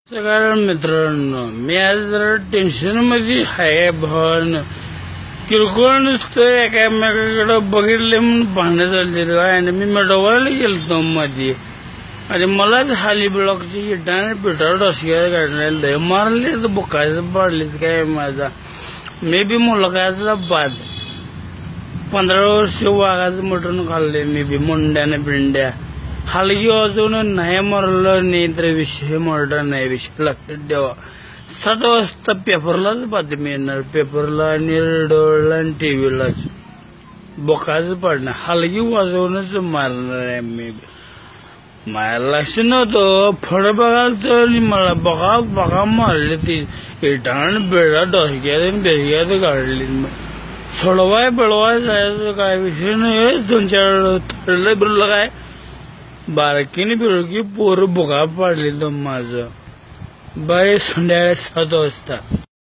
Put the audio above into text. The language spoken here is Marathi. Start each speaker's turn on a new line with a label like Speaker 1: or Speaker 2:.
Speaker 1: कारण मित्रांनो, मी आज जरा टेन्शन मध्ये आहे. भावानं किरकोळ नुसतं एकामेकाकडे बघितले म्हणून भांडण चालते आणि मी मेडवायला गेलतो मध्ये आणि मलाच हाली ब्लॉकची इटाने पिठावर डोसक्यात काढले मारले तर बुकायचं पाडलीत काय माझा मे बी मुलगाचा बाद 15 वर्ष वाघाचं मटण खाल्ले मी बी मुंड्याने बिंड्या हलगी वाजवून नाही मरलं नाही तर विषय मरडा नाही विषय लक्षात ठेवा. 7 वाजता पेपरलाच बातमी येणार, पेपरला आणि रेडिओला आणि टीव्हीलाच बोकाच पाडणार हलगी वाजवूनच मारणार आहे मी. मला लक्ष नव्हतं फळ बघाल तर मला बघा बघा मारले ती इटाण बेडा डोसक्यात बेसक्यात काढली. सोडवाय बळवाय जायचं काय विषय नाही. 2-4 थरलं बिरलं काय बारकीने बिरकी पोरं बोका पाडली तर माझं बाय संध्याकाळी 7 वाजता.